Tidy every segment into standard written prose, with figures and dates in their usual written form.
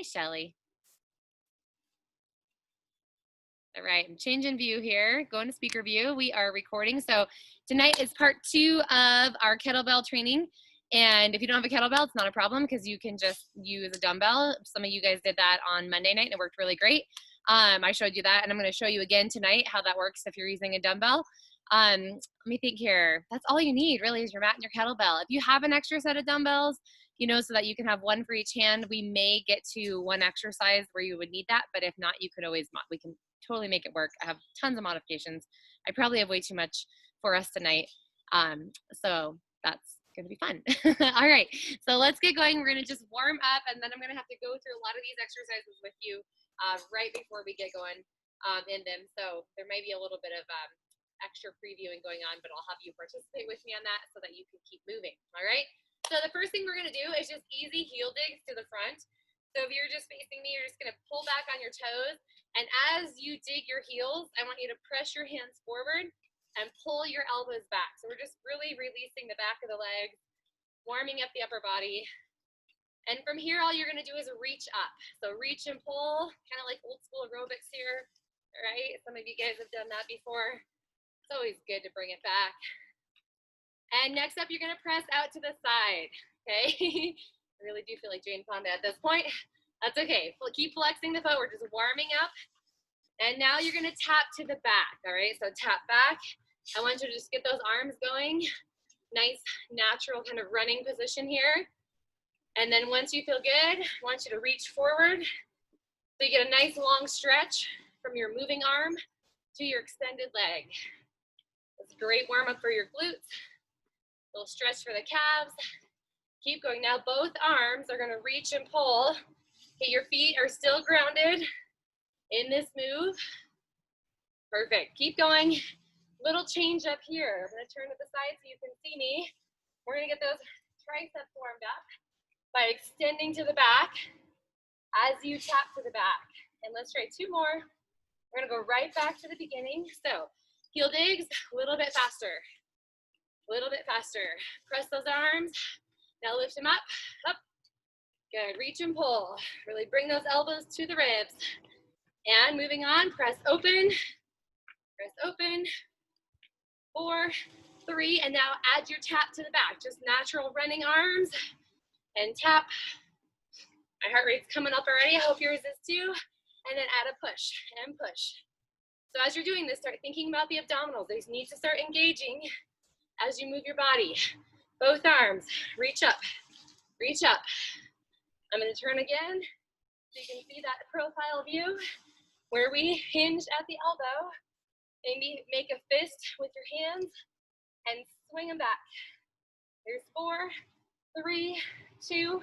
Hey, Shelly. All right, I'm changing view here, going to speaker view. We are recording. So tonight is part 2 of our kettlebell training. And if you don't have a kettlebell, it's not a problem because you can just use a dumbbell. Some of you guys did that on Monday night and it worked really great. I showed you that and I'm going to show you again tonight how that works if you're using a dumbbell. Let me think here. That's all you need really is your mat and your kettlebell. If you have an extra set of dumbbells, you know, so that you can have one for each hand, we may get to one exercise where you would need that, but if not, you could always, we can totally make it work. I have tons of modifications. I probably have way too much for us tonight. So that's going to be fun. All right, so let's get going. We're going to just warm up and then I'm going to have to go through a lot of these exercises with you right before we get going in them. So there might be a little bit of extra previewing going on, but I'll have you participate with me on that so that you can keep moving. All right. So the first thing we're going to do is just easy heel digs to the front. So if you're just facing me, you're just going to pull back on your toes. And as you dig your heels, I want you to press your hands forward and pull your elbows back. So we're just really releasing the back of the legs, warming up the upper body. And from here, all you're going to do is reach up. So reach and pull, kind of like old school aerobics here, right? Some of you guys have done that before. It's always good to bring it back. And next up, you're going to press out to the side, okay? I really do feel like Jane Fonda at this point. That's okay. Keep flexing the foot. We're just warming up. And now you're going to tap to the back, all right? So tap back. I want you to just get those arms going. Nice, natural kind of running position here. And then once you feel good, I want you to reach forward. So you get a nice long stretch from your moving arm to your extended leg. It's a great warm up for your glutes. Little stretch for the calves. Keep going. Now both arms are going to reach and pull. Okay, your feet are still grounded in this move. Perfect. Keep going. Little change up here. I'm going to turn to the side so you can see me. We're going to get those triceps warmed up by extending to the back as you tap to the back. And let's try 2 more. We're going to go right back to the beginning. So heel digs, a little bit faster. A little bit faster. Press those arms. Now lift them up, up. Good, reach and pull. Really bring those elbows to the ribs. And moving on, press open. Press open. 4, 3, and now add your tap to the back. Just natural running arms and tap. My heart rate's coming up already. I hope yours is too. And then add a push and push. So as you're doing this, start thinking about the abdominals. They need to start engaging as you move your body. Both arms, reach up, reach up. I'm going to turn again so you can see that profile view where we hinge at the elbow. Maybe make a fist with your hands and swing them back. There's 4, 3, 2,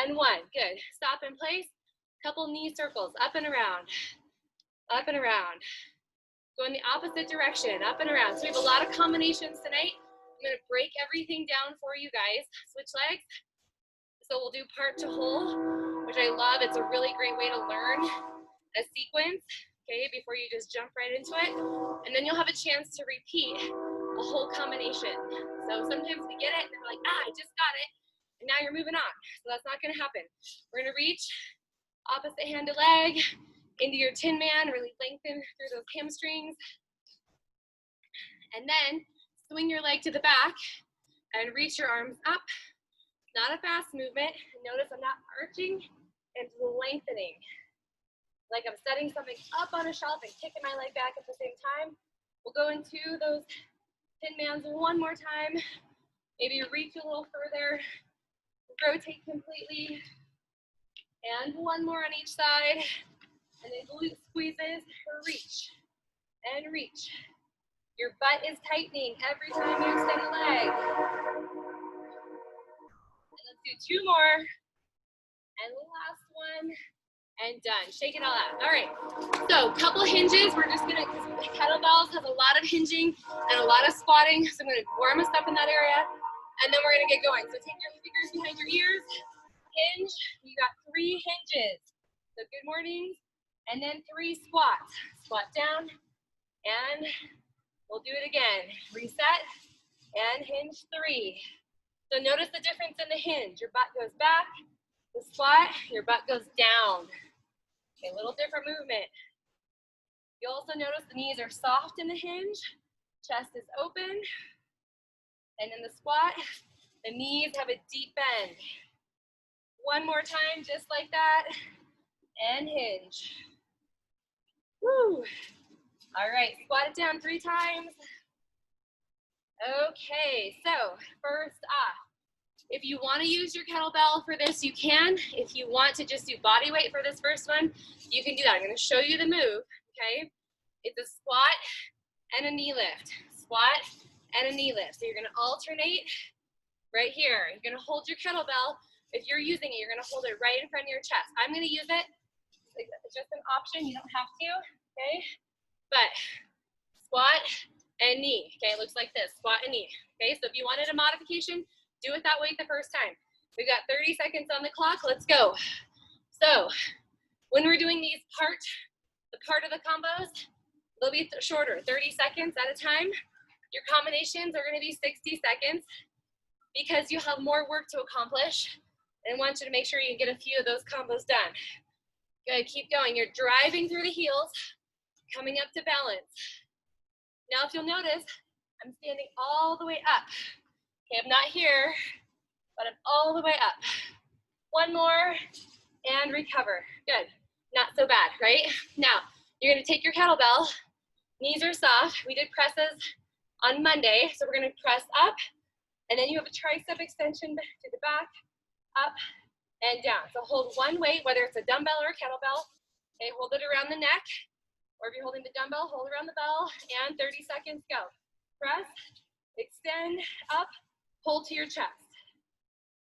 and 1. Good. Stop in place. Couple knee circles, up and around, up and around. Go in the opposite direction, up and around. So we have a lot of combinations tonight. I'm going to break everything down for you guys. Switch legs. So we'll do part to whole, which I love. It's a really great way to learn a sequence, okay, before you just jump right into it. And then you'll have a chance to repeat a whole combination. So sometimes we get it and we're like, I just got it. And now you're moving on. So that's not going to happen. We're going to reach opposite hand to leg into your Tin Man, really lengthen through those hamstrings. And then swing your leg to the back and reach your arms up. Not a fast movement. Notice I'm not arching and lengthening. Like I'm setting something up on a shelf and kicking my leg back at the same time. We'll go into those Tin Mans one more time. Maybe reach a little further. Rotate completely. And one more on each side. And then glute squeezes, reach and reach. Your butt is tightening every time you extend the leg. And let's do 2 more. And the last one. And done. Shake it all out. All right. So couple hinges. We're just going to, because kettlebells have a lot of hinging and a lot of squatting. So I'm going to warm us up in that area. And then we're going to get going. So take your fingers behind your ears. Hinge. You got 3 hinges. So good morning. And then 3 squats. Squat down. And we'll do it again. Reset and hinge 3. So notice the difference in the hinge. Your butt goes back The squat, your butt goes down. Okay, a little different movement. You'll also notice the knees are soft in the hinge, chest is open, and in the squat, the knees have a deep bend. One more time, just like that, and hinge. Woo. All right, squat it down 3 times. Okay, so first off, if you want to use your kettlebell for this, you can. If you want to just do body weight for this first one, you can do that. I'm going to show you the move, okay? It's a squat and a knee lift. Squat and a knee lift. So you're going to alternate right here. You're going to hold your kettlebell. If you're using it, you're going to hold it right in front of your chest. I'm going to use it. It's just an option. You don't have to, okay? But squat and knee. Okay, it looks like this, squat and knee. Okay, so if you wanted a modification, do it that way the first time. We've got 30 seconds on the clock, let's go. So, when we're doing these the part of the combos, they'll be shorter, 30 seconds at a time. Your combinations are gonna be 60 seconds because you have more work to accomplish and I want you to make sure you can get a few of those combos done. Good, keep going. You're driving through the heels, coming up to balance. Now, if you'll notice, I'm standing all the way up. Okay, I'm not here, but I'm all the way up. One more, and recover. Good, not so bad, right? Now, you're gonna take your kettlebell, knees are soft. We did presses on Monday, so we're gonna press up, and then you have a tricep extension to the back, up, and down. So hold one weight, whether it's a dumbbell or a kettlebell. Okay, hold it around the neck, or if you're holding the dumbbell, hold around the bell, and 30 seconds, go. Press, extend, up, pull to your chest.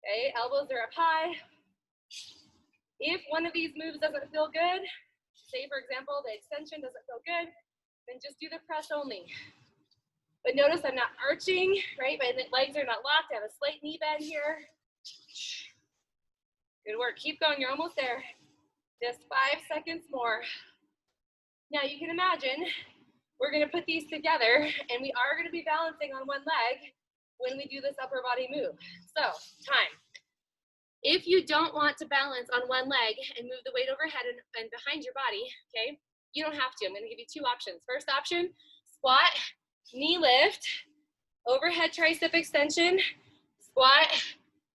Okay, elbows are up high. If one of these moves doesn't feel good, say for example, the extension doesn't feel good, then just do the press only. But notice I'm not arching, right? My legs are not locked. I have a slight knee bend here. Good work, keep going, you're almost there. Just 5 seconds more. Now you can imagine, we're gonna put these together and we are gonna be balancing on one leg when we do this upper body move. So, time. If you don't want to balance on one leg and move the weight overhead and behind your body, okay, you don't have to. I'm gonna give you 2 options. First option, squat, knee lift, overhead tricep extension, squat,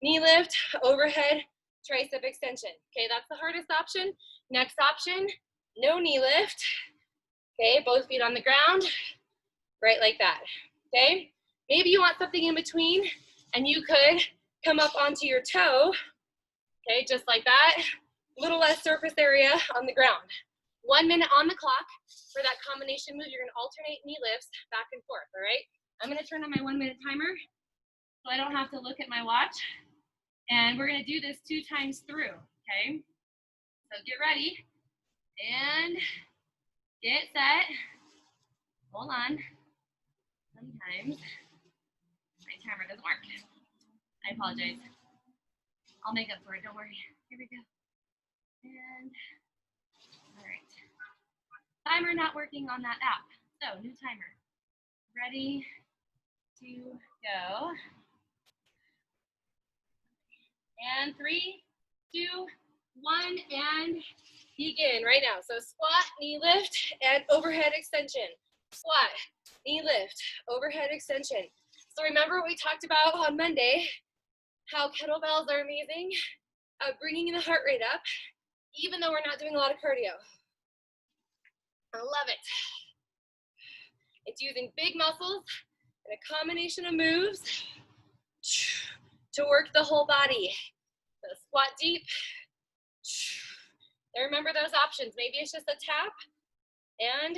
knee lift, overhead tricep extension. Okay, that's the hardest option. Next option, no knee lift. Okay, both feet on the ground, right like that. Okay, maybe you want something in between and you could come up onto your toe. Okay, just like that. A little less surface area on the ground. 1 minute on the clock for that combination move. You're gonna alternate knee lifts back and forth, all right? I'm gonna turn on my 1 minute timer so I don't have to look at my watch. And we're gonna do this 2 times through, okay? So get ready and get set. Hold on. Sometimes my timer doesn't work. I apologize. I'll make up for it, don't worry. Here we go. And, all right. Timer not working on that app. So, new timer. Ready to go. And 3, 2, 1, and begin right now. So squat, knee lift, and overhead extension. Squat, knee lift, overhead extension. So remember what we talked about on Monday, how kettlebells are amazing at bringing the heart rate up, even though we're not doing a lot of cardio. I love it. It's using big muscles and a combination of moves to work the whole body. So squat deep. And remember those options. Maybe it's just a tap and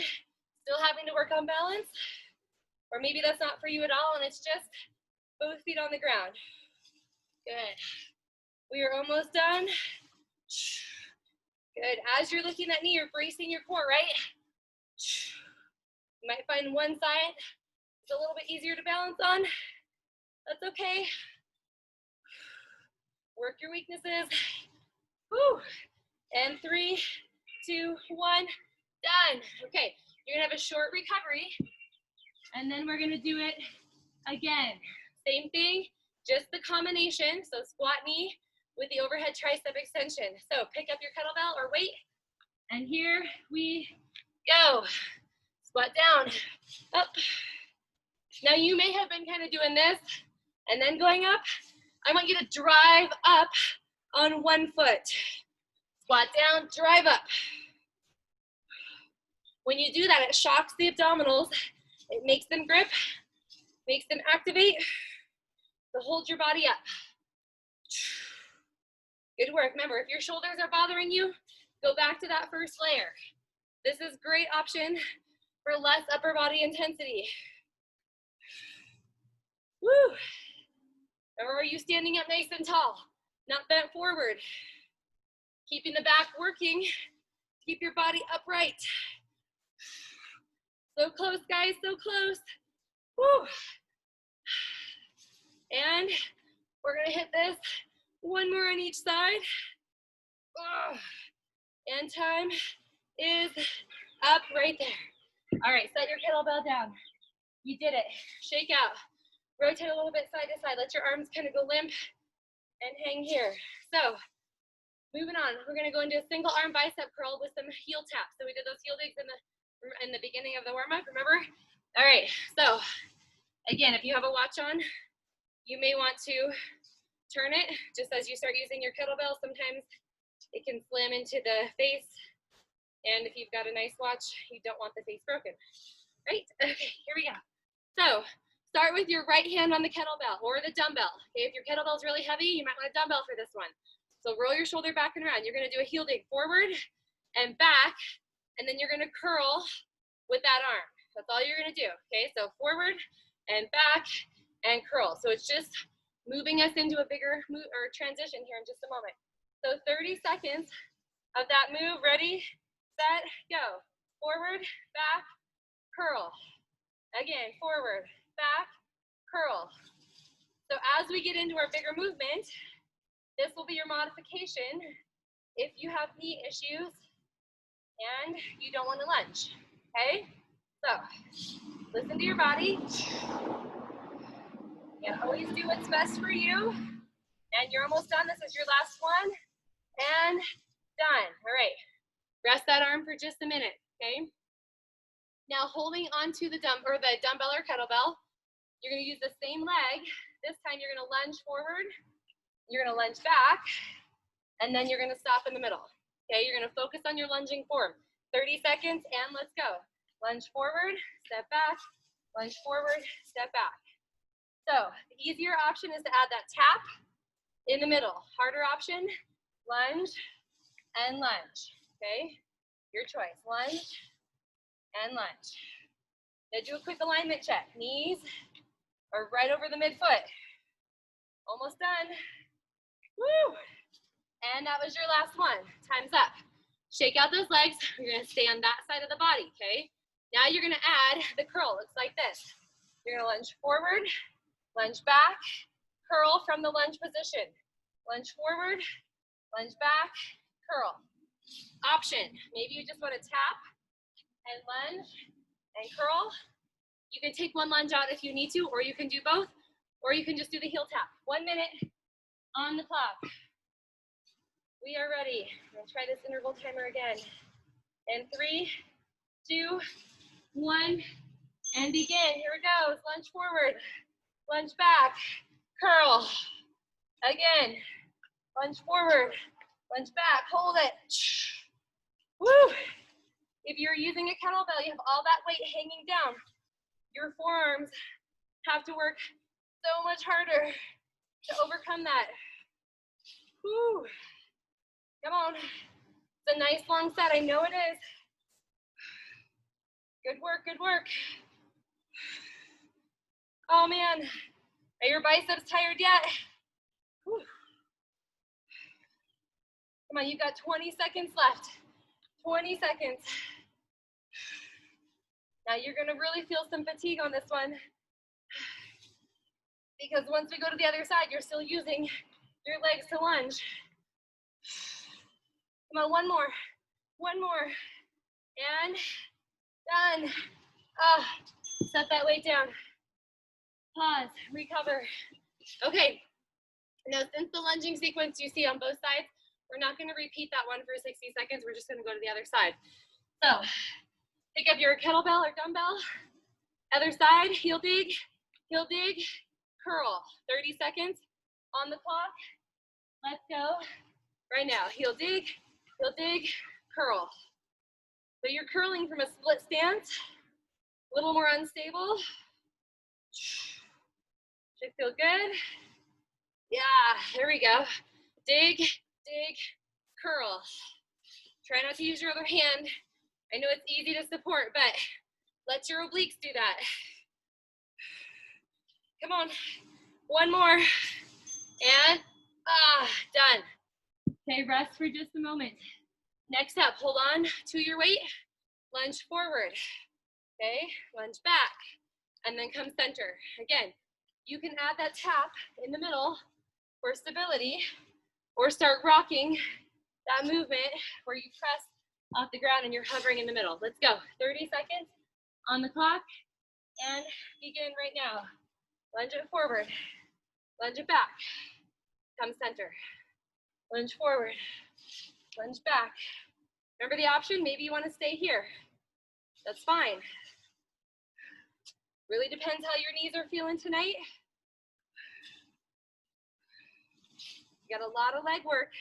still having to work on balance. Or maybe that's not for you at all and it's just both feet on the ground. Good. We are almost done. Good. As you're looking at knee, you're bracing your core, right? You might find one side is a little bit easier to balance on. That's okay. Work your weaknesses. Woo. And 3, 2, 1, done. Okay, you're gonna have a short recovery, and then we're gonna do it again. Same thing, just the combination. So squat knee, with the overhead tricep extension. So pick up your kettlebell or weight, and here we go. Squat down, up. Now you may have been kind of doing this and then going up. I want you to drive up on one foot. Squat down, drive up. When you do that, it shocks the abdominals. It makes them grip, makes them activate. So hold your body up. Good work. Remember, if your shoulders are bothering you, go back to that first layer. This is a great option for less upper body intensity. Woo! Or are you standing up nice and tall, not bent forward? Keeping the back working, keep your body upright. So close, guys, so close. Woo! And we're gonna hit this. One more on each side. And time is up right there. All right, set your kettlebell down. You did it. Shake out. Rotate a little bit side to side. Let your arms kind of go limp and hang here. So, moving on. We're gonna go into a single arm bicep curl with some heel taps. So we did those heel digs in the beginning of the warm-up, remember? All right, so again, if you have a watch on, you may want to turn it just as you start using your kettlebell. Sometimes it can slam into the face. And if you've got a nice watch, you don't want the face broken, right? Okay, here we go. So, start with your right hand on the kettlebell or the dumbbell. Okay, if your kettlebell is really heavy, you might want a dumbbell for this one. So roll your shoulder back and around. You're gonna do a heel dig forward and back, and then you're gonna curl with that arm. That's all you're gonna do, okay? So forward and back and curl. So it's just moving us into a bigger transition here in just a moment. So 30 seconds of that move. Ready, set, go. Forward, back, curl. Again, forward, back, curl. So as we get into our bigger movement, this will be your modification if you have knee issues and you don't want to lunge, okay? So, listen to your body. You always do what's best for you. And you're almost done. This is your last one. And done. All right. Rest that arm for just a minute, okay? Now, holding onto the dumbbell or kettlebell, you're going to use the same leg. This time, you're going to lunge forward. You're going to lunge back. And then you're going to stop in the middle. Okay, you're going to focus on your lunging form. 30 seconds, and let's go. Lunge forward, step back, lunge forward, step back. So, the easier option is to add that tap in the middle. Harder option, lunge and lunge. Okay, your choice. Lunge and lunge. Now do a quick alignment check. Knees are right over the midfoot. Almost done. Woo! And that was your last one. Time's up. Shake out those legs. You're gonna stay on that side of the body, okay? Now you're gonna add the curl. Looks like this. You're gonna lunge forward, lunge back, curl from the lunge position. Lunge forward, lunge back, curl. Option, maybe you just wanna tap and lunge and curl. You can take one lunge out if you need to, or you can do both, or you can just do the heel tap. 1 minute on the clock. We are ready. I'm gonna try this interval timer again. And 3, 2, 1, and begin. Here it goes. Lunge forward, lunge back, curl. Again, lunge forward, lunge back, hold it. Woo! If you're using a kettlebell, you have all that weight hanging down. Your forearms have to work so much harder to overcome that. Woo! Come on. It's a nice long set. I know it is. Good work, good work. Oh man, are your biceps tired yet? Whew. Come on, you've got 20 seconds left. 20 seconds. Now you're gonna really feel some fatigue on this one, because once we go to the other side, you're still using your legs to lunge. Come on, one more, and done. Set that weight down. Pause, recover. Okay, Now, since the lunging sequence you see on both sides, we're not going to repeat that one for 60 seconds. We're just going to go to the other side. So pick up your kettlebell or dumbbell. Other side, heel dig, curl. 30 seconds on the clock. Let's go. Right now, heel dig, curl. So you're curling from a split stance, a little more unstable. Should feel good. Yeah, there we go. Dig, curl. Try not to use your other hand. I know it's easy to support, but let your obliques do that. Come on, one more. And, done. Okay, rest for just a moment. Next up, hold on to your weight, lunge forward, okay? Lunge back, and then come center. Again, you can add that tap in the middle for stability, or start rocking that movement where you press off the ground and you're hovering in the middle. Let's go, 30 seconds on the clock, and begin right now. Lunge it forward, lunge it back, come center. Lunge forward, lunge back. Remember the option? Maybe you want to stay here. That's fine. Really depends how your knees are feeling tonight. You got a lot of leg work.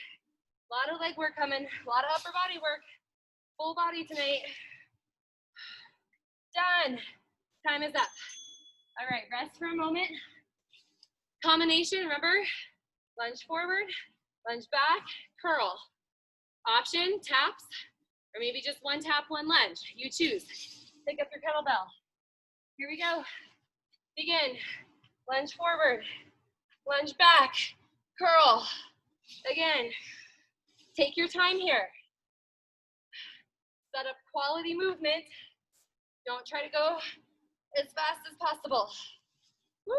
Coming. A lot of upper body work. Full body tonight. Done. Time is up. All right, rest for a moment. Combination, remember? Lunge forward, lunge back, curl. Option, taps, or maybe just one tap, one lunge. You choose. Pick up your kettlebell. Here we go. Begin. Lunge forward, lunge back, curl. Again, take your time here. Set up quality movement. Don't try to go as fast as possible. Woo.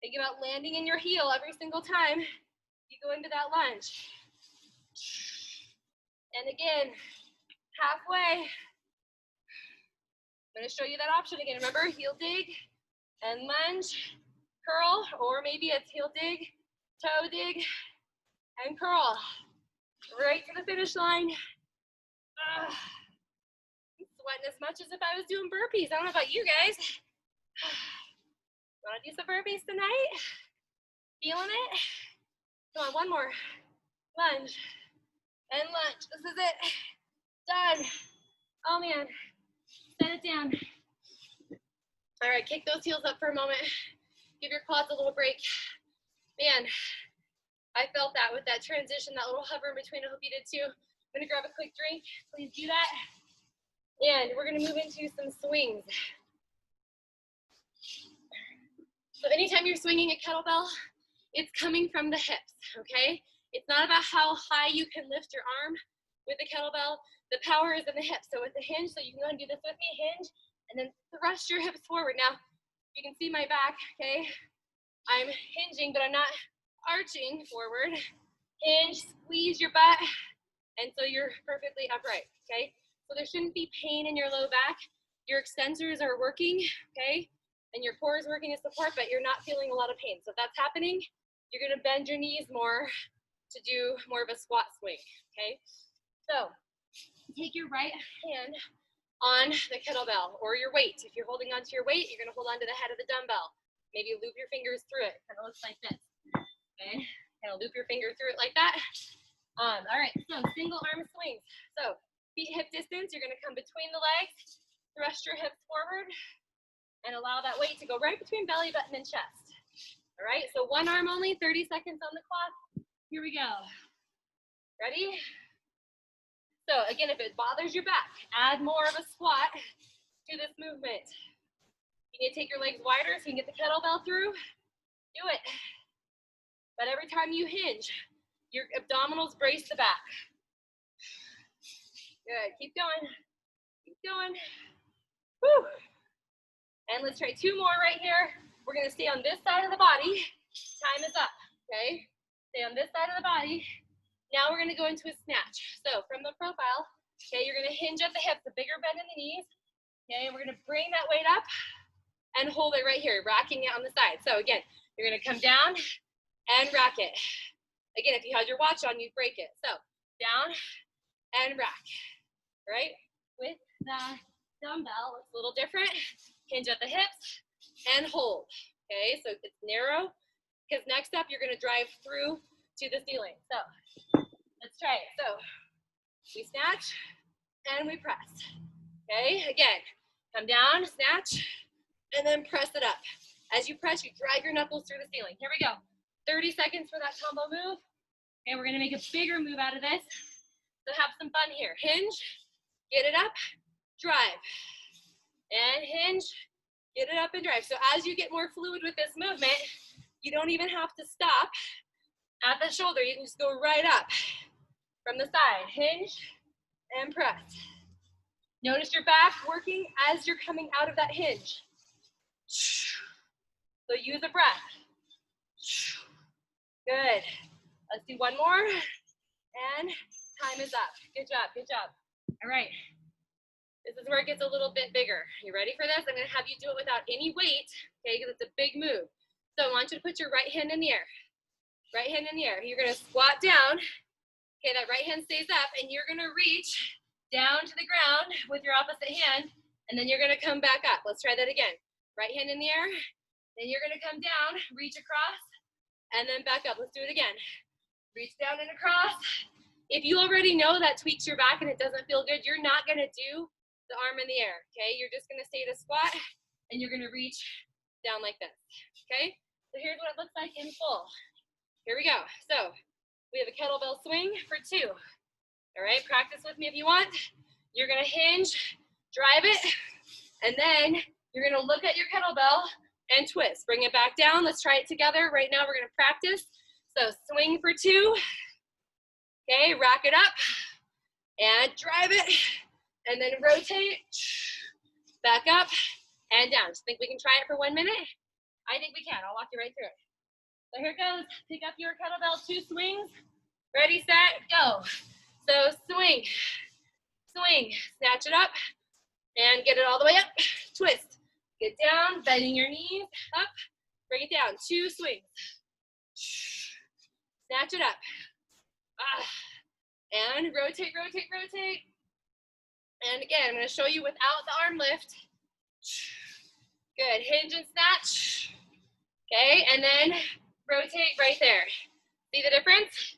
Think about landing in your heel every single time you go into that lunge. And again, halfway. I'm going to show you that option again. Remember, heel dig and lunge, curl, or maybe it's heel dig, toe dig, and curl. Right to the finish line. I'm sweating as much as if I was doing burpees. I don't know about you guys. Want to do some burpees tonight? Feeling it? Come on, one more. Lunge and lunge. This is it. Done. Oh man. Set it down. All right, kick those heels up for a moment. Give your quads a little break. Man, I felt that with that transition, that little hover in between. I hope you did too. I'm gonna grab a quick drink. Please do that. And we're gonna move into some swings. So anytime you're swinging a kettlebell, it's coming from the hips, okay? It's not about how high you can lift your arm with the kettlebell. The power is in the hips. So with the hinge, so you can go and do this with me, hinge, and then thrust your hips forward. Now, you can see my back, okay? I'm hinging, but I'm not arching forward. Hinge, squeeze your butt, and so you're perfectly upright, okay? So there shouldn't be pain in your low back. Your extensors are working, okay? And your core is working as support, but you're not feeling a lot of pain. So if that's happening, you're gonna bend your knees more to do more of a squat swing, okay? So take your right hand on the kettlebell or your weight. If you're holding onto your weight, you're gonna hold onto the head of the dumbbell. Maybe loop your fingers through it. Kind of looks like this, okay? Kind of loop your finger through it like that. All right, so single arm swings. So feet hip distance, you're gonna come between the legs, thrust your hips forward, and allow that weight to go right between belly button and chest. All right, so one arm only, 30 seconds on the clock. Here we go. Ready? So again, if it bothers your back, add more of a squat to this movement. You need to take your legs wider so you can get the kettlebell through. Do it. But every time you hinge, your abdominals brace the back. Good, keep going. Keep going. Woo. And let's try two more right here. We're gonna stay on this side of the body. Time is up, okay? Stay on this side of the body. Now we're gonna go into a snatch. So from the profile, okay, you're gonna hinge at the hips, a bigger bend in the knees. Okay, and we're gonna bring that weight up and hold it right here, rocking it on the side. So again, You're gonna come down and rack it. Again, if you had your watch on, you'd break it. So down and rack, right? With the dumbbell, it's a little different. Hinge at the hips and hold, okay? So it's narrow, because next up, you're gonna drive through to the ceiling. So let's try it. So we snatch and we press, okay? Again, come down, snatch, and then press it up. As you press, you drive your knuckles through the ceiling. Here we go. 30 seconds for that combo move. Okay, we're gonna make a bigger move out of this. So have some fun here. Hinge, get it up, drive. And hinge, get it up and drive. So as you get more fluid with this movement, you don't even have to stop at the shoulder. You can just go right up from the side. Hinge and press. Notice your back working as you're coming out of that hinge. So use a breath. Good. Let's do one more. And time is up. Good job, good job. All right. This is where it gets a little bit bigger. You ready for this? I'm gonna have you do it without any weight, okay, because it's a big move. So I want you to put your right hand in the air. Right hand in the air. You're gonna squat down. Okay, that right hand stays up, and you're gonna reach down to the ground with your opposite hand, and then you're gonna come back up. Let's try that again. Right hand in the air, then you're gonna come down, reach across, and then back up. Let's do it again. Reach down and across. If you already know that tweaks your back and it doesn't feel good, you're not gonna do the arm in the air, okay? You're just gonna stay to squat, and you're gonna reach down like this, okay? So here's what it looks like in full. Here we go. So we have a kettlebell swing for 2. All right, practice with me if you want. You're gonna hinge, drive it, and then you're gonna look at your kettlebell and twist. Bring it back down. Let's try it together. Right now we're gonna practice. So swing for 2. Okay, rack it up and drive it. And then rotate, back up, and down. Just think we can try it for 1 minute? I think we can. I'll walk you right through it. So here it goes. Pick up your kettlebell, 2 swings. Ready, set, go. So swing, swing, snatch it up, and get it all the way up. Twist. Get down, bending your knees, up, bring it down. 2 swings. Snatch it up. And rotate, rotate, rotate. And again, I'm going to show you without the arm lift. Good. Hinge and snatch. Okay, and then rotate right there. See the difference?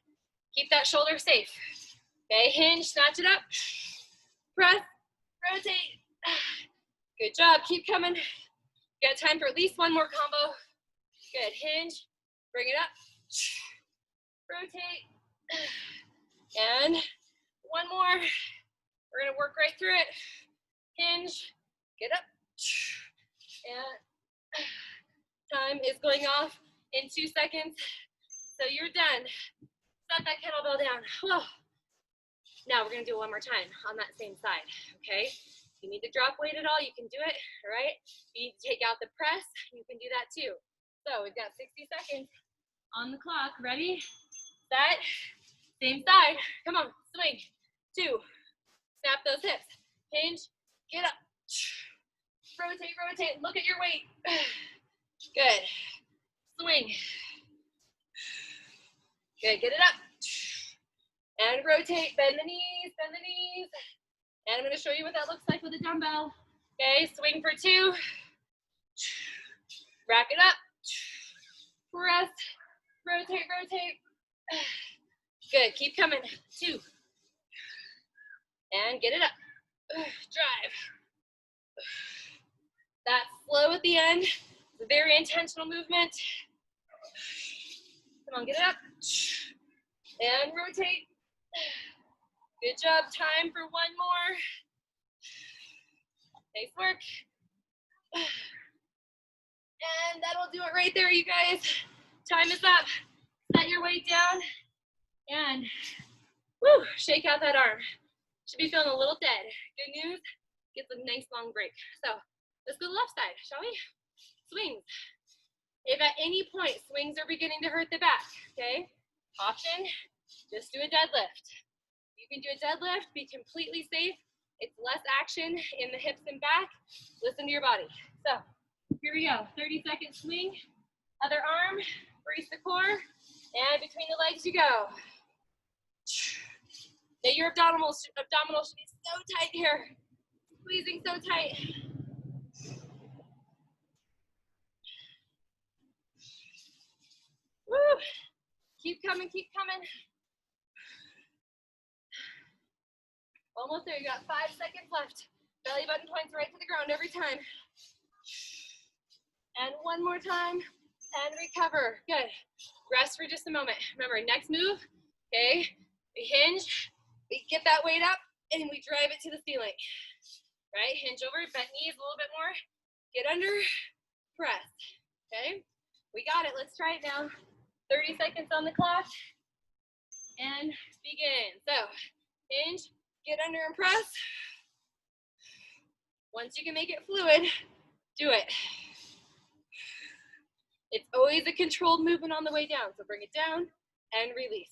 Keep that shoulder safe. Okay, hinge, snatch it up. Press, rotate. Good job. Keep coming. You got time for at least 1 more combo. Good. Hinge, bring it up. Rotate. And 1 more. We're gonna work right through it. Hinge, get up, and time is going off in 2 seconds. So you're done. Set that kettlebell down. Whoa. Now we're gonna do it 1 more time on that same side, okay? If you need to drop weight at all, you can do it, all right? If you need to take out the press, you can do that too. So we've got 60 seconds on the clock. Ready, set, same side. Come on, swing, 2. Snap those hips. Hinge, get up. Rotate, rotate. Look at your weight. Good. Swing. Good. Get it up. And rotate. Bend the knees. Bend the knees. And I'm going to show you what that looks like with a dumbbell. Okay. Swing for 2. Rack it up. Press. Rotate, rotate. Good. Keep coming. 2. And get it up. Drive. That's slow at the end. It's a very intentional movement. Come on, get it up. And rotate. Good job. Time for 1 more. Nice work. And that'll do it right there, you guys. Time is up. Set your weight down. And woo, shake out that arm. Should be feeling a little dead. Good news, gets a nice long break. So let's go to the left side, shall we? Swings. If at any point swings are beginning to hurt the back, okay? Option, just do a deadlift. You can do a deadlift, be completely safe. It's less action in the hips and back. Listen to your body. So here we go, 30-second swing. Other arm, brace the core, and between the legs you go. Now your abdominals should be so tight here. Squeezing so tight. Woo! Keep coming, keep coming. Almost there, you got 5 seconds left. Belly button points right to the ground every time. And one more time, and recover. Good. Rest for just a moment. Remember, next move, okay, we hinge, we get that weight up, and we drive it to the ceiling. Right, hinge over, bent knees a little bit more, get under, press, okay? We got it, let's try it now. 30 seconds on the clock, and begin. So, hinge, get under and press. Once you can make it fluid, do it. It's always a controlled movement on the way down, so bring it down and release.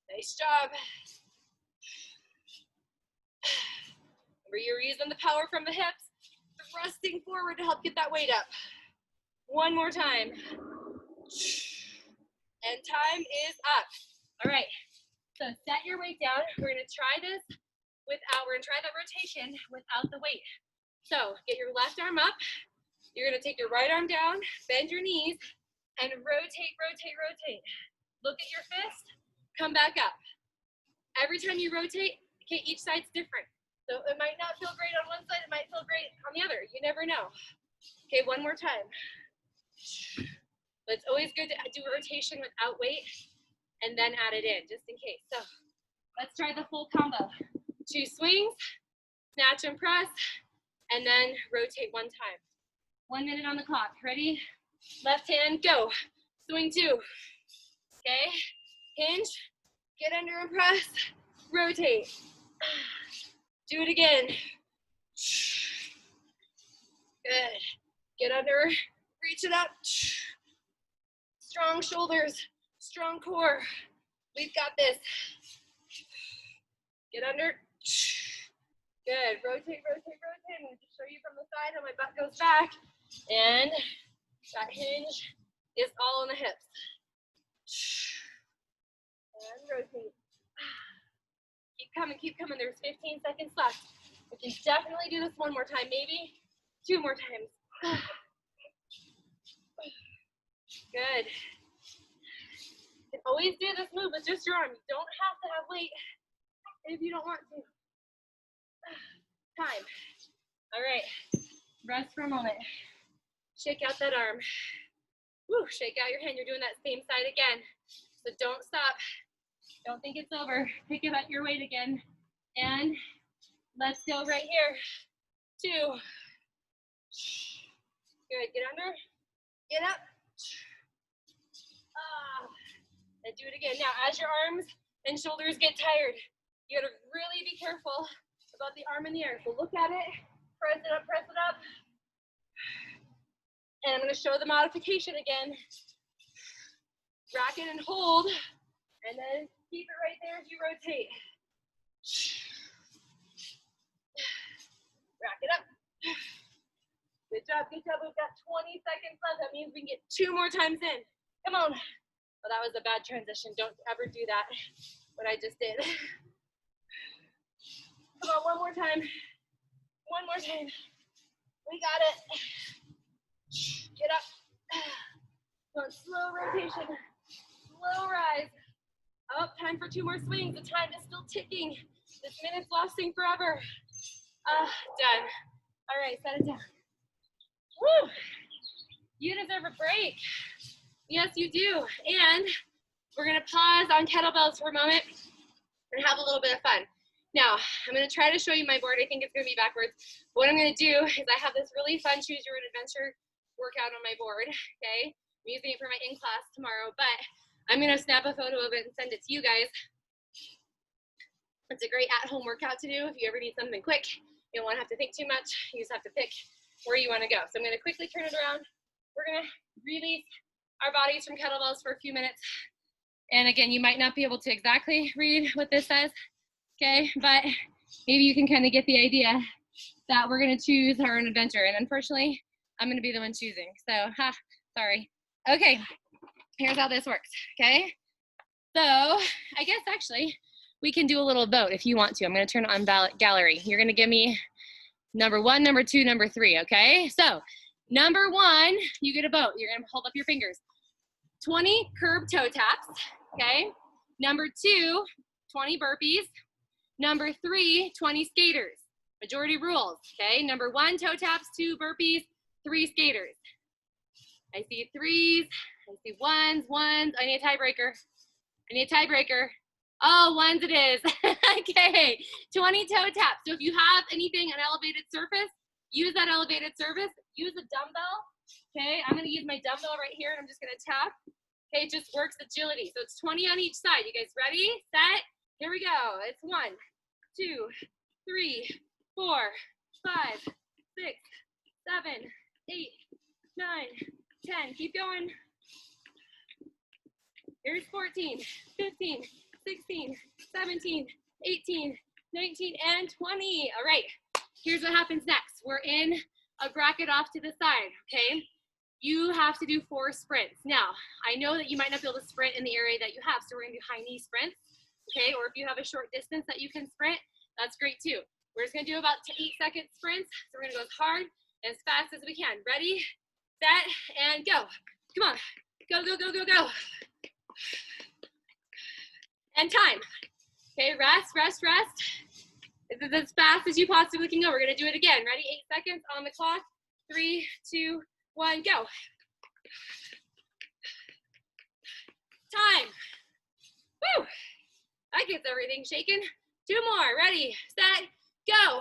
Nice job. Remember, you're using the power from the hips, thrusting forward to help get that weight up. One more time. And time is up. All right, so set your weight down. We're gonna try this we're gonna try that rotation without the weight. So get your left arm up. You're gonna take your right arm down, bend your knees, and rotate, rotate, rotate. Look at your fist, come back up. Every time you rotate, okay, each side's different. So it might not feel great on one side, it might feel great on the other. You never know. Okay, one more time. But it's always good to do a rotation without weight and then add it in, just in case. So let's try the full combo. 2 swings, snatch and press, and then rotate one time. 1 minute on the clock. Ready? Left hand, go. Swing 2. Okay, hinge, get under and press, rotate. Do it again. Good. Get under, reach it up. Strong shoulders, strong core. We've got this. Get under. Good. Rotate, rotate, rotate. I'm going to show you from the side how my butt goes back. And that hinge is all in the hips. And rotate. Keep coming. There's 15 seconds left. We can definitely do this one more time, maybe 2 more times. Good. You can always do this move with just your arm. You don't have to have weight if you don't want to. Time. All right. Rest for a moment. Shake out that arm. Woo, shake out your hand. You're doing that same side again. So don't stop. Don't think it's over. Pick up your weight again. And let's go right here. 2. Good. Get under. Get up. And do it again. Now, as your arms and shoulders get tired, you gotta really be careful about the arm in the air. So look at it. Press it up, press it up. And I'm gonna show the modification again. Rack it and hold. And then keep it right there as you rotate. Rack it up. Good job, good job. We've got 20 seconds left. That means we can get 2 more times in. Come on. Well, that was a bad transition. Don't ever do that, what I just did. Come on, one more time. One more time. We got it. Get up. Come on, slow rotation. Slow rise. Oh, time for 2 more swings. The time is still ticking. This minute's lasting forever. Done. All right, set it down. Woo! You deserve a break. Yes, you do. And we're gonna pause on kettlebells for a moment and have a little bit of fun. Now, I'm gonna try to show you my board. I think it's gonna be backwards. What I'm gonna do is I have this really fun Choose Your Own Adventure workout on my board, okay? I'm using it for my in-class tomorrow, but I'm gonna snap a photo of it and send it to you guys. It's a great at-home workout to do if you ever need something quick. You don't wanna have to think too much. You just have to pick where you wanna go. So I'm gonna quickly turn it around. We're gonna release our bodies from kettlebells for a few minutes. And again, you might not be able to exactly read what this says, okay? But maybe you can kind of get the idea that we're gonna choose our own adventure. And unfortunately, I'm gonna be the one choosing. So, sorry. Okay, here's how this works, okay? So, I guess actually, we can do a little vote if you want to. I'm gonna turn on gallery. You're gonna give me number 1, number 2, number 3, okay? So, number 1, you get a vote. You're gonna hold up your fingers. 20 curb toe taps, okay? Number 2, 20 burpees. Number 3, 20 skaters. Majority rules, okay? Number 1, toe taps, 2 burpees, 3 skaters. I see 3s, I see 1s. I need a tiebreaker. Oh, 1s it is. Okay, 20 toe taps. So if you have anything, an elevated surface, use that elevated surface. Use a dumbbell, okay? I'm gonna use my dumbbell right here and I'm just gonna tap. Okay, it just works agility. So it's 20 on each side. You guys ready, set, here we go. It's 1, 2, 3, 4, 5, 6, 7, 8, 9, 10. Keep going. Here's 14, 15, 16, 17, 18, 19, and 20. All right, here's what happens next. We're in a bracket off to the side, okay? You have to do 4 sprints. Now, I know that you might not be able to sprint in the area that you have, so we're gonna do high knee sprints, okay? Or if you have a short distance that you can sprint, that's great too. We're just gonna do about 8-second sprints. So we're gonna go as hard and as fast as we can. Ready, set, and go. Come on, go, go, go, go, go. And time. Okay, rest, rest, rest. This is as fast as you possibly can go. We're gonna do it again. Ready, 8 seconds on the clock. 3, 2, 1, go. Time. Woo! That gets everything shaken. 2 more. Ready, set, go.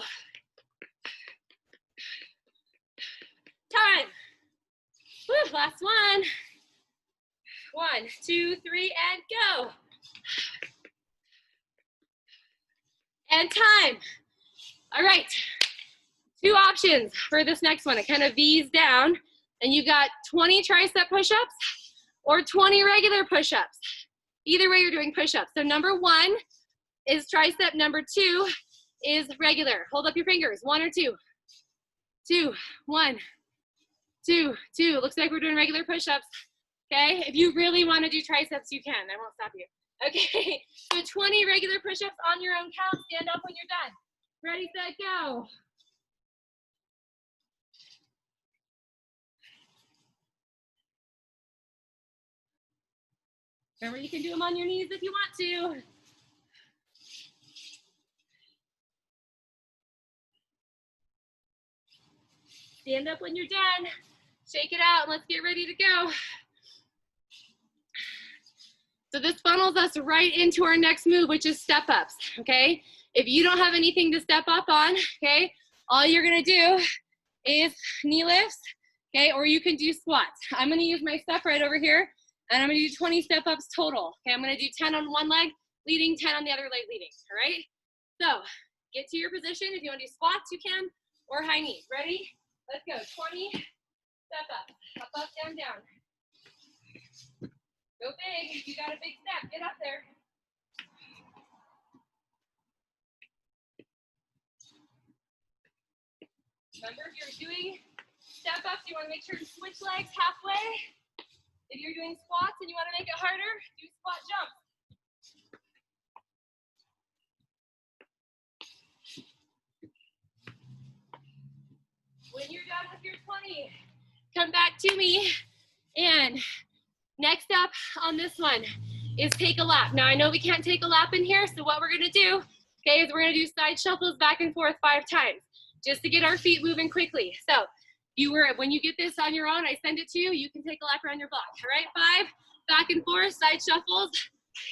Time. Woo, last one. 1, 2, 3, and go. And time. All right. 2 options for this next one. It kind of V's down, and you've got 20 tricep push-ups or 20 regular push-ups. Either way, you're doing push-ups. So number 1 is tricep. Number 2 is regular. Hold up your fingers. 1 or 2. 2, 1, 2, 2. Looks like we're doing regular push-ups. Okay, if you really want to do triceps, you can. I won't stop you. Okay, so 20 regular push-ups on your own count. Stand up when you're done. Ready, set, go. Remember, you can do them on your knees if you want to. Stand up when you're done. Shake it out, and let's get ready to go. So this funnels us right into our next move, which is step ups, okay? If you don't have anything to step up on, okay, all you're gonna do is knee lifts, okay, or you can do squats. I'm gonna use my step right over here, and I'm gonna do 20 step ups total, okay? I'm gonna do 10 on one leg, leading, 10 on the other leg, leading, all right? So get to your position. If you wanna do squats, you can, or high knees. Ready? Let's go, 20 step up, up, up, down, down. Go big. If you got a big step, get up there. Remember, if you're doing step ups, you want to make sure to switch legs halfway. If you're doing squats and you want to make it harder, do squat jump. When you're done with your 20, come back to me. And next up on this one is take a lap. Now I know we can't take a lap in here, so what we're gonna do, okay, is we're gonna do side shuffles back and forth 5 times, just to get our feet moving quickly. So when you get this on your own, I send it to you, you can take a lap around your block, all right? 5, back and forth, side shuffles.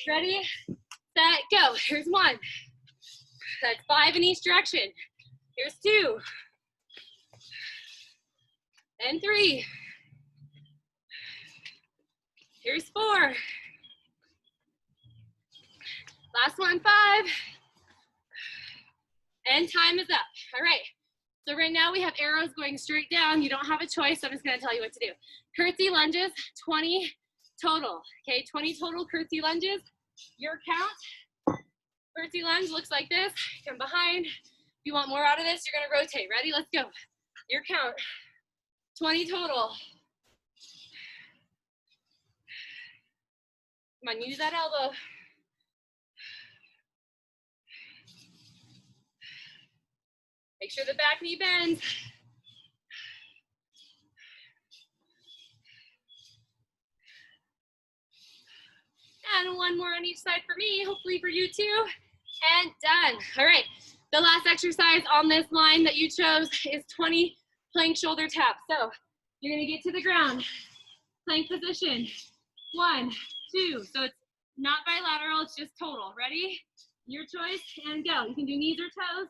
Ready, set, go. Here's 1. That's 5 in each direction. Here's 2. And 3. Here's 4. Last one, 5. And time is up. All right. So right now we have arrows going straight down. You don't have a choice. So I'm just going to tell you what to do. Curtsy lunges, 20 total. Okay, 20 total curtsy lunges. Your count. Curtsy lunge looks like this. Come behind. If you want more out of this, you're going to rotate. Ready? Let's go. Your count. 20 total. Come on, use that elbow. Make sure the back knee bends. And one more on each side for me, hopefully for you too. And done. All right, the last exercise on this line that you chose is 20 plank shoulder taps. So you're gonna get to the ground, plank position. 1, 2, so it's not bilateral, it's just total. Ready? Your choice, and go. You can do knees or toes.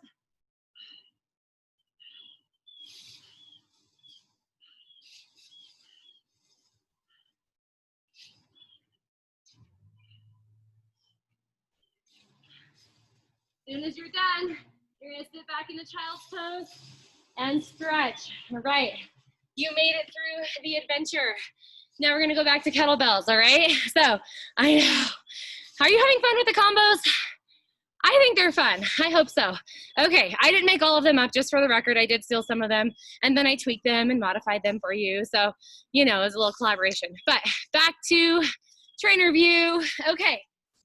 As soon as you're done, you're gonna sit back into child's pose and stretch. All right, you made it through the adventure. Now we're gonna go back to kettlebells, all right? So, I know. Are you having fun with the combos? I think they're fun. I hope so. Okay, I didn't make all of them up, just for the record. I did steal some of them, and then I tweaked them and modified them for you. So, you know, it was a little collaboration. But back to trainer view. Okay,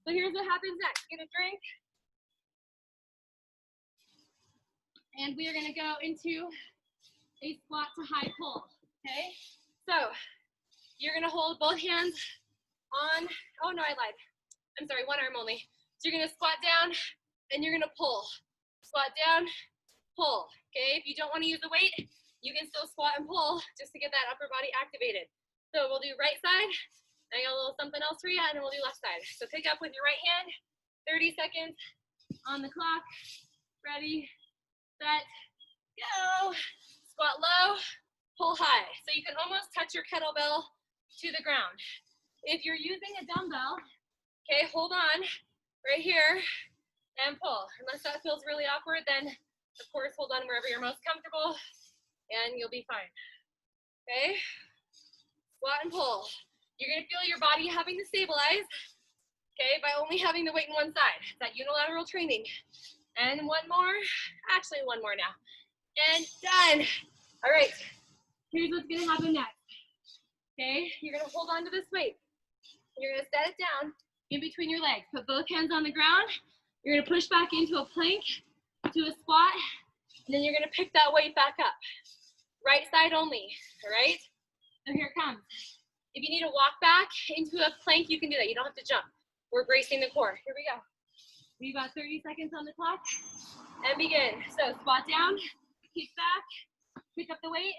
so here's what happens next. Get a drink. And we are gonna go into a squat to high pull, okay? So, you're gonna hold both hands on, oh no, I lied. I'm sorry, one arm only. So you're gonna squat down and you're gonna pull. Squat down, pull, okay? If you don't wanna use the weight, you can still squat and pull just to get that upper body activated. So we'll do right side, I got a little something else for you, and then we'll do left side. So pick up with your right hand, 30 seconds on the clock. Ready, set, go. Squat low, pull high. So you can almost touch your kettlebell to the ground. If you're using a dumbbell, okay, hold on right here and pull. Unless that feels really awkward, then of course hold on wherever you're most comfortable and you'll be fine. Okay, squat and pull. You're gonna feel your body having to stabilize, okay, by only having the weight in one side. It's that unilateral training. And one more, actually one more now. And done. All right, here's what's gonna happen next. Okay, you're gonna hold on to this weight. You're gonna set it down in between your legs. Put both hands on the ground. You're gonna push back into a plank, to a squat, and then you're gonna pick that weight back up. Right side only, all right? So here it comes. If you need to walk back into a plank, you can do that. You don't have to jump. We're bracing the core. Here we go. We've got 30 seconds on the clock, and begin. So squat down, kick back, pick up the weight,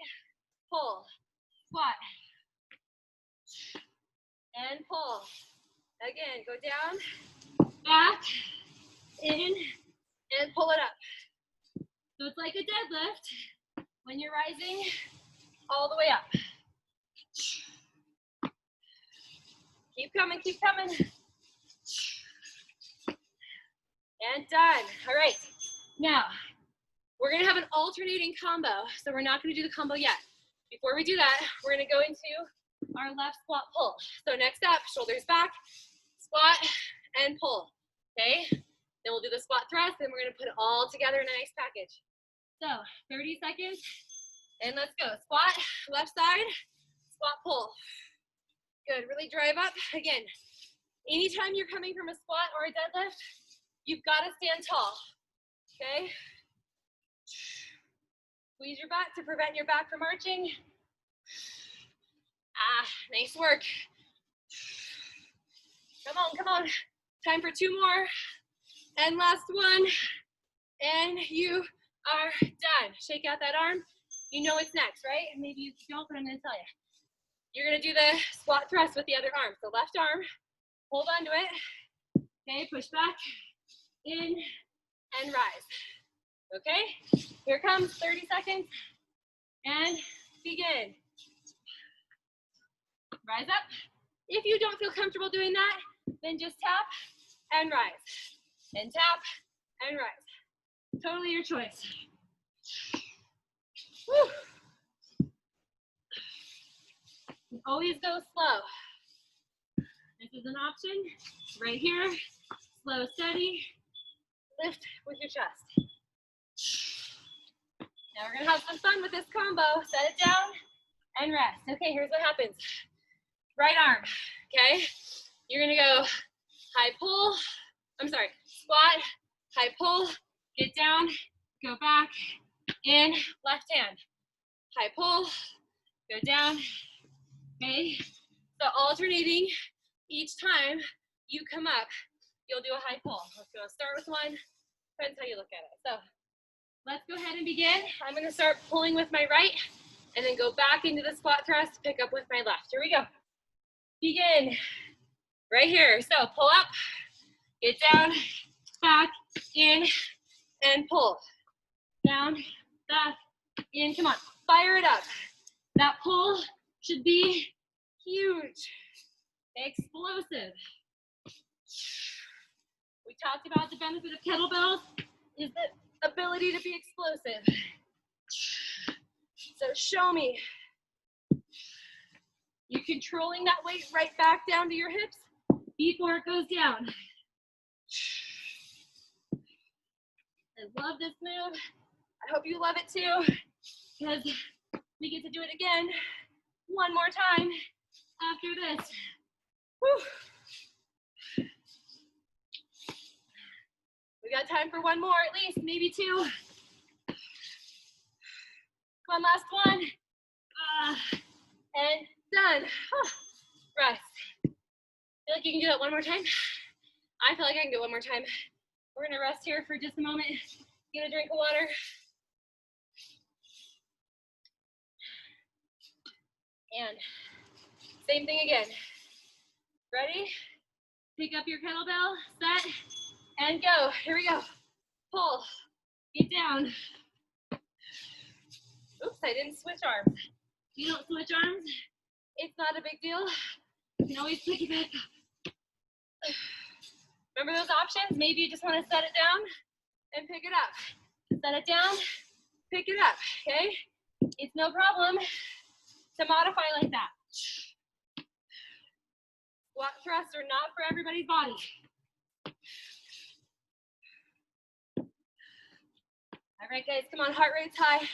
pull, squat, and pull. Again, go down, back, in, and pull it up. So it's like a deadlift when you're rising all the way up. Keep coming, keep coming. And done. All right. Now, we're gonna have an alternating combo. So we're not gonna do the combo yet. Before we do that, we're gonna go into our left squat pull. So next up, shoulders back, squat and pull, okay? Then we'll do the squat thrust, and we're gonna put it all together in a nice package. So 30 seconds, and let's go. Squat, left side, squat pull. Good, really drive up. Again, anytime you're coming from a squat or a deadlift, you've gotta stand tall, okay? Squeeze your butt to prevent your back from arching. Ah, nice work. Come on, come on. Time for 2 more. And last one. And you are done. Shake out that arm. You know what's next, right? Maybe you don't, but I'm gonna tell you. You're gonna do the squat thrust with the other arm. So left arm, hold on to it. Okay, push back, in, and rise. Okay, here comes 30 seconds. And begin. Rise up. If you don't feel comfortable doing that, then just tap and rise. And tap and rise. Totally your choice. Woo. You always go slow. This is an option right here. Slow, steady. Lift with your chest. Now we're gonna have some fun with this combo. Set it down and rest. Okay, here's what happens. Right arm, okay? You're gonna go high pull, squat, high pull, get down, go back, in, left hand. High pull, go down, okay? So alternating each time you come up, you'll do a high pull. Let's go start with one, depends how you look at it. So let's go ahead and begin. I'm gonna start pulling with my right and then go back into the squat thrust, pick up with my left. Here we go. Begin right here. So pull up, get down, back, in, and pull. Down, back, in. Come on, fire it up. That pull should be huge, explosive. We talked about the benefit of kettlebells is the ability to be explosive. So show me. You're controlling that weight right back down to your hips before it goes down. I love this move. I hope you love it too, because we get to do it again one more time after this. Whew. We got time for one more at least, maybe two. One last one. And done. Rest. Feel like you can do that one more time? I feel like I can do it one more time. We're gonna rest here for just a moment. Get a drink of water. And same thing again. Ready? Pick up your kettlebell, set, and go. Here we go. Pull, get down. Oops, I didn't switch arms. You don't switch arms, it's not a big deal. You can always pick it back up. Remember those options? Maybe you just want to set it down and pick it up. Set it down, pick it up, okay? It's no problem to modify like that. Squat thrusts are not for everybody's body. All right, guys, come on, heart rate's high.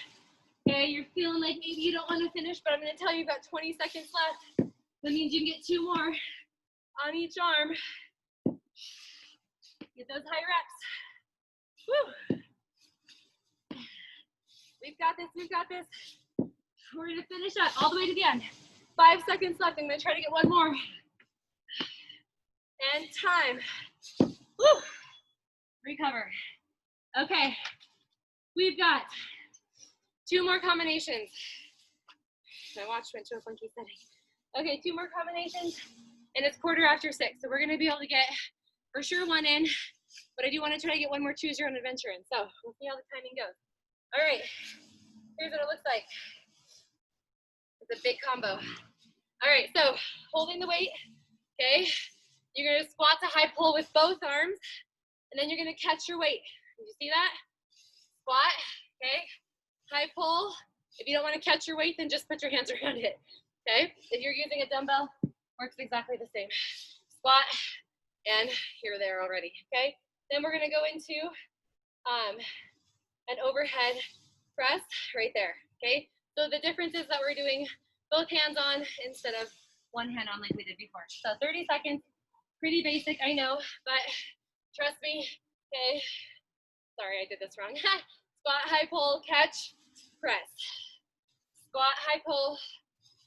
Okay, you're feeling like maybe you don't want to finish, but I'm going to tell you you've got 20 seconds left. That means you can get 2 more on each arm. Get those high reps. Woo. We've got this, we've got this. We're going to finish up all the way to the end. 5 seconds left. I'm going to try to get one more. And time. Woo. Recover. Okay, we've got 2 more combinations. My watch went to a funky setting. Okay, 2 more combinations, and it's 6:15. So we're gonna be able to get, for sure, 1 in, but I do wanna try to get 1 more choose your own adventure in. So we'll see how the timing goes. All right, here's what it looks like. It's a big combo. All right, so holding the weight, okay? You're gonna squat to high pull with both arms, and then you're gonna catch your weight. Did you see that? Squat, okay? High pull. If you don't want to catch your weight, then just put your hands around it, okay? If you're using a dumbbell, works exactly the same. Squat, and you're there already, okay? Then we're gonna go into an overhead press right there, okay? So the difference is that we're doing both hands on instead of one hand on like we did before. So 30 seconds, pretty basic, I know, but trust me, okay? Sorry, I did this wrong. Squat, high pull, catch, press. Squat, high pull,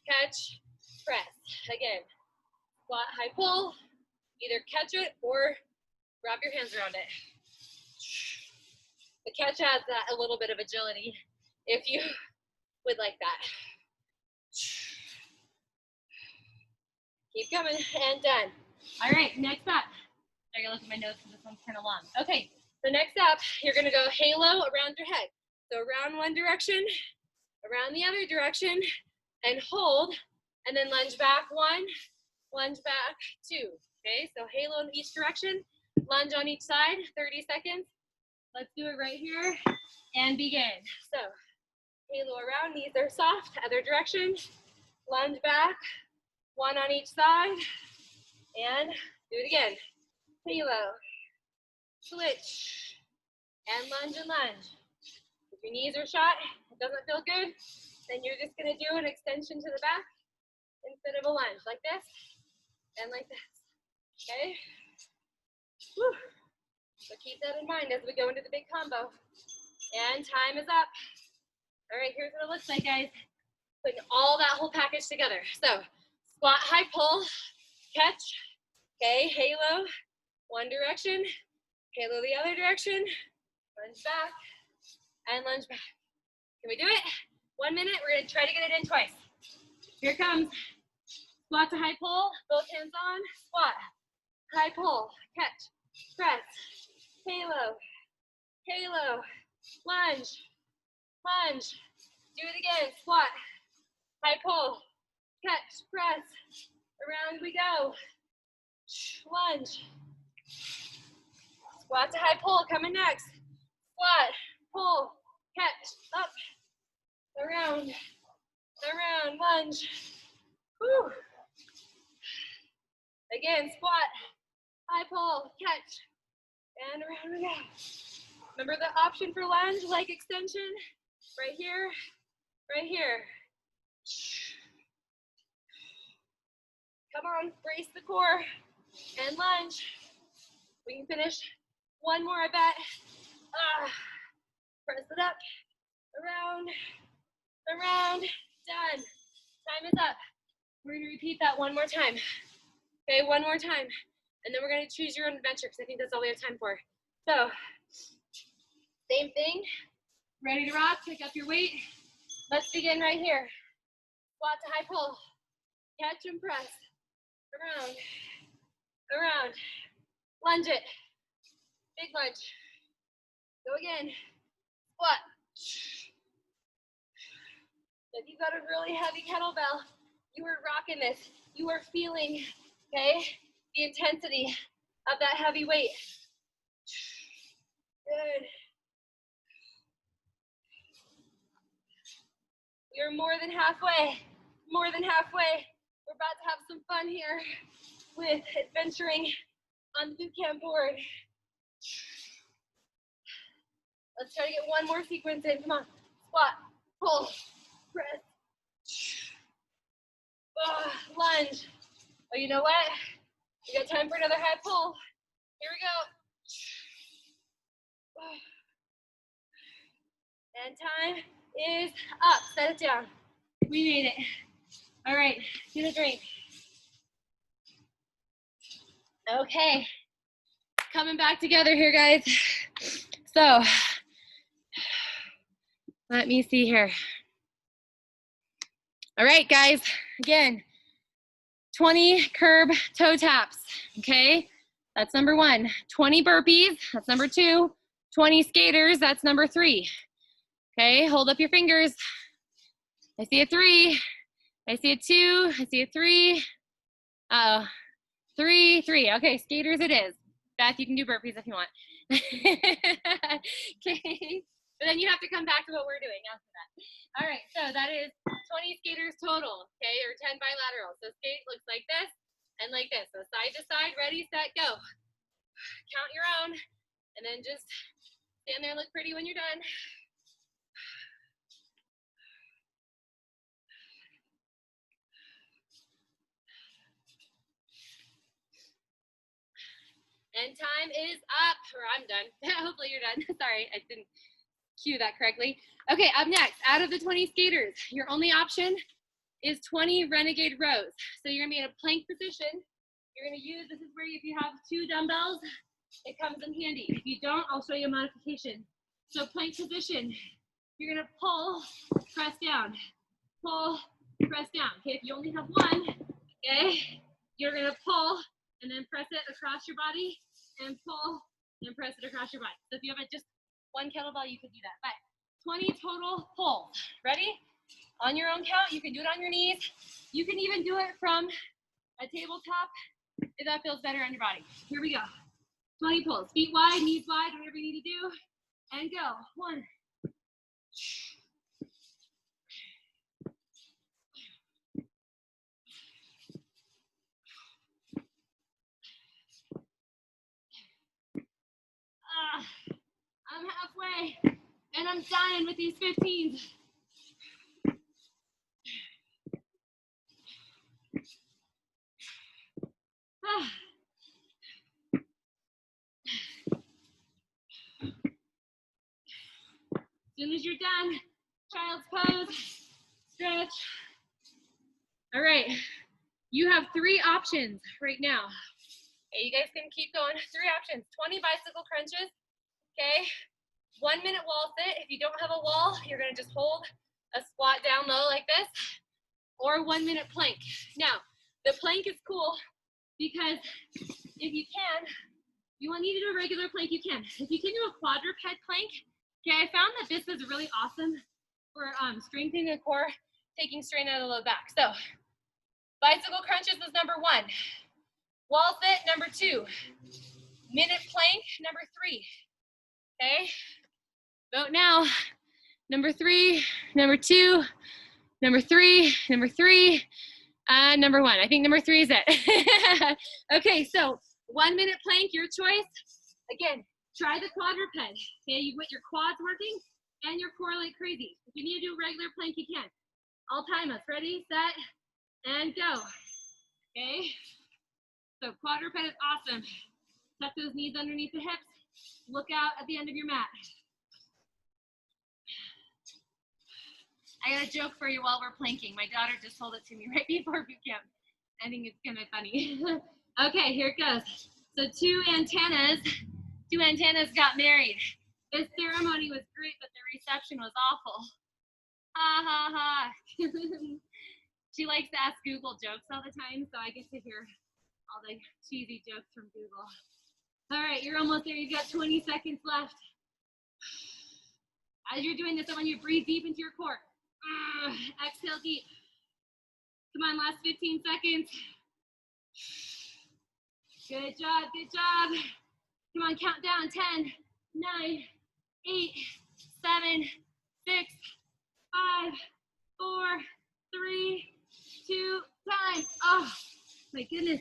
catch, press. Again, squat, high pull, either catch it or wrap your hands around it. The catch adds that a little bit of agility if you would like that. Keep coming, and done. All right, next up. I gotta look at my notes because this one's kind of long. Okay, so next up, you're gonna go halo around your head. So around one direction, around the other direction, and hold, and then lunge back 1, lunge back 2. Okay, so halo in each direction, lunge on each side, 30 seconds. Let's do it right here, and begin. So halo around, knees are soft, other direction, lunge back, 1 on each side, and do it again. Halo, switch, and lunge and lunge. If your knees are shot, it doesn't feel good, Then you're just gonna do an extension to the back instead of a lunge, like this and like this, okay? Whew. So keep that in mind as we go into the big combo. And time is up. All right, here's what it looks like, guys. Putting all that whole package together. So squat, high pull, catch, okay, halo, one direction, halo the other direction, lunge back, and lunge back. Can we do it? 1 minute, we're gonna try to get it in twice. Here it comes. Squat to high pull, both hands on, squat, high pull, catch, press, halo, halo, lunge, lunge. Do it again, squat, high pull, catch, press, around we go, lunge, squat to high pull, coming next, squat, pull, catch, up, around, around, lunge, whew. Again, squat, high pull, catch, and around we go. Remember the option for lunge, leg extension, right here, right here. Come on, brace the core and lunge. We can finish one more, I bet. Press it up, around, around, done. Time is up. We're gonna repeat that one more time. Okay, one more time. And then we're gonna choose your own adventure because I think that's all we have time for. So, same thing. Ready to rock, pick up your weight. Let's begin right here. Squat to high pull. Catch and press. Around, around. Lunge it. Big lunge. Go again. Squat. If you've got a really heavy kettlebell, you are rocking this. You are feeling, okay, the intensity of that heavy weight. Good. We are more than halfway. More than halfway. We're about to have some fun here with adventuring on the boot camp board. Let's try to get one more sequence in. Come on. Squat, pull, press. Lunge. Oh, you know what? We got time for another high pull. Here we go. And time is up. Set it down. We made it. All right, get a drink. Okay, coming back together here, guys. So, let me see here. All right, guys, again, 20 curb toe taps, okay? That's number 1. 20 burpees, that's number 2. 20 skaters, that's number 3. Okay, hold up your fingers. I see a 3. I see a 2. I see a 3. Uh-oh. 3, 3. Okay, skaters it is. Beth, you can do burpees if you want. Okay. But then you have to come back to what we're doing after that. All right, so that is 20 skaters total, okay, or 10 bilateral. So skate looks like this and like this. So side to side, ready, set, go. Count your own, and then just stand there and look pretty when you're done. And time is up, or I'm done. Hopefully you're done. Sorry, I didn't cue that correctly. Okay, up next, out of the 20 skaters, your only option is 20 renegade rows. So you're gonna be in a plank position. You're gonna use, this is where if you have 2 dumbbells, it comes in handy. If you don't, I'll show you a modification. So plank position, you're gonna pull, press down, pull, press down. Okay, if you only have one, okay, you're gonna pull and then press it across your body and pull and press it across your body. So if you have just one kettlebell, you could do that. But 20 total pulls. Ready? On your own count, you can do it on your knees. You can even do it from a tabletop if that feels better on your body. Here we go. 20 pulls. Feet wide, knees wide, whatever you need to do. And go. 1. I'm halfway, and I'm dying with these 15s. soon as you're done, child's pose, stretch. All right, you have 3 options right now. Okay, you guys can keep going. 3 options, 20 bicycle crunches, okay? 1 minute wall sit. If you don't have a wall, you're gonna just hold a squat down low like this, or 1 minute plank. Now, the plank is cool because if you can, you won't need to do a regular plank, you can. If you can do a quadruped plank, okay, I found that this is really awesome for strengthening the core, taking strain out of the low back. So, bicycle crunches is number 1. Wall sit, number 2. Minute plank, number 3. Okay? Vote now. Number 3, number 2, number 3, number 3, and number 1. I think number 3 is it. Okay, so 1 minute plank, your choice. Again, try the quadruped. Okay, you get your quads working and your core like crazy. If you need to do a regular plank, you can. I'll time us. Ready, set, and go. Okay, so quadruped is awesome. Tuck those knees underneath the hips. Look out at the end of your mat. I got a joke for you while we're planking. My daughter just told it to me right before boot camp. I think it's kind of funny. Okay, here it goes. So two antennas got married. This ceremony was great, but the reception was awful. Ha ha ha. She likes to ask Google jokes all the time, so I get to hear all the cheesy jokes from Google. All right, you're almost there. You've got 20 seconds left. As you're doing this, I want you to breathe deep into your core. Exhale deep. Come on, last 15 seconds. Good job, good job. Come on, count down. 10, 9, 8, 7, 6, 5, 4, 3, 2, time. Oh, my goodness.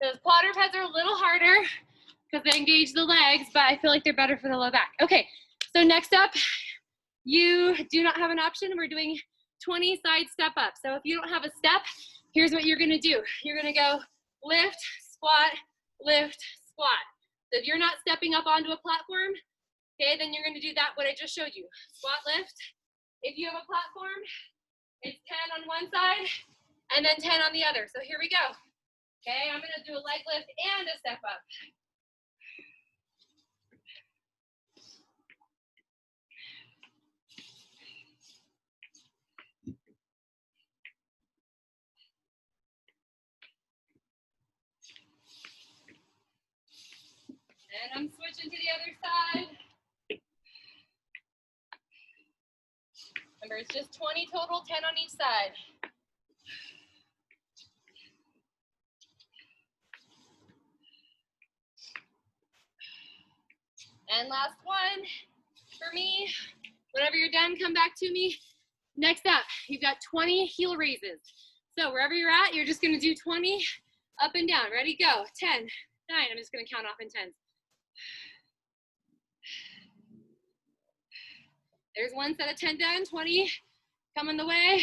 Those quadrupeds are a little harder because they engage the legs, but I feel like they're better for the low back. Okay, so next up, you do not have an option. We're doing 20 side step up. So if you don't have a step, here's what you're gonna do. You're gonna go lift, squat, lift, squat. So if you're not stepping up onto a platform, okay, then you're gonna do that, what I just showed you. Squat, lift. If you have a platform, it's 10 on one side and then 10 on the other. So here we go. Okay, I'm gonna do a leg lift and a step up. And I'm switching to the other side. Remember, it's just 20 total, 10 on each side. And last one for me. Whenever you're done, come back to me. Next up, you've got 20 heel raises. So wherever you're at, you're just gonna do 20 up and down. Ready, go. 10, 9, I'm just gonna count off in 10s. There's one set of 10 done, 20 coming the way.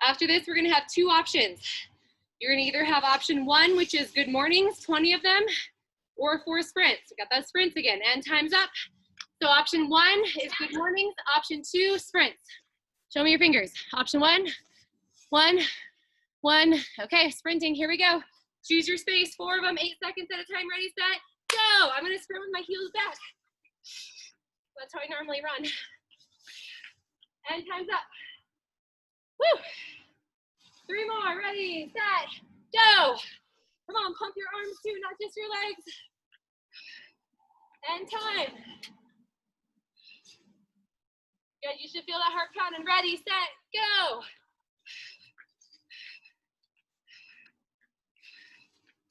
After this, we're gonna have 2 options. You're gonna either have option 1, which is good mornings, 20 of them, or 4 sprints. We got those sprints again, and time's up. So option 1 is good mornings, option 2, sprints. Show me your fingers. Option 1, 1, 1. Okay, sprinting, here we go. Choose your space, 4 of them, 8 seconds at a time, ready, set, go. I'm gonna sprint with my heels back. That's how I normally run. And time's up. Woo! 3 more, ready, set, go. Come on, pump your arms too, not just your legs. And time. Good, you should feel that heart pounding. Ready, set, go.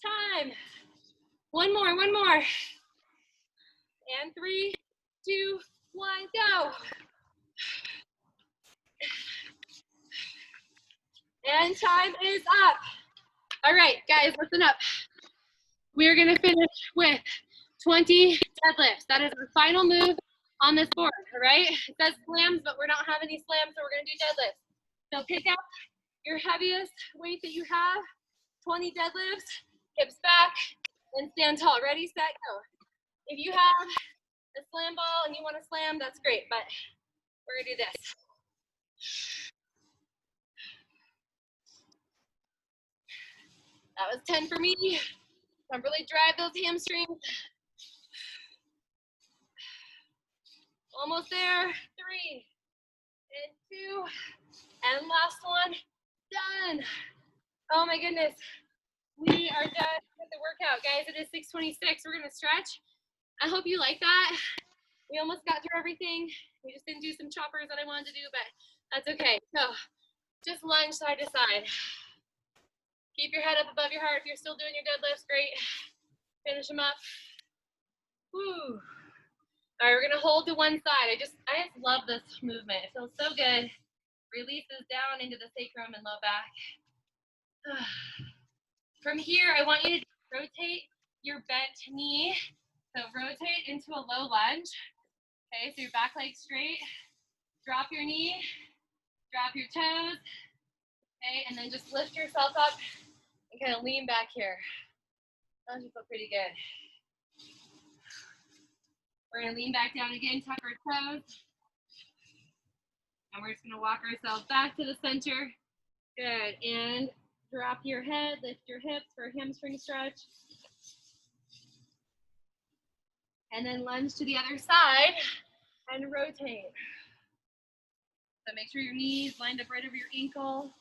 Time. One more, one more. And 3, 2, 1, go. And time is up. All right, guys, listen up. We're gonna finish with 20 deadlifts. That is our final move on this board, all right? It says slams, but we're not having any slams, so we're gonna do deadlifts. So pick out your heaviest weight that you have, 20 deadlifts, hips back, and stand tall. Ready, set, go. If you have a slam ball and you want to slam, that's great, but we're gonna do this. That was 10 for me. Don't really drive those hamstrings. Almost there. 3 and 2 and last one. Done. Oh my goodness. We are done with the workout, guys. It is 6:26. We're gonna stretch. I hope you like that. We almost got through everything. We just didn't do some choppers that I wanted to do, but that's okay. So just lunge side to side. Keep your head up above your heart. If you're still doing your deadlifts, great. Finish them up. Woo. All right, we're gonna hold to one side. I just love this movement. It feels so good. Releases down into the sacrum and low back. From here, I want you to rotate your bent knee. So rotate into a low lunge. Okay, so your back leg straight. Drop your knee, drop your toes. Okay, and then just lift yourself up and kind of lean back here. That should feel pretty good. We're gonna lean back down again, tuck our toes. And we're just gonna walk ourselves back to the center. Good, and drop your head, lift your hips for a hamstring stretch. And then lunge to the other side and rotate. So make sure your knees lined up right over your ankle.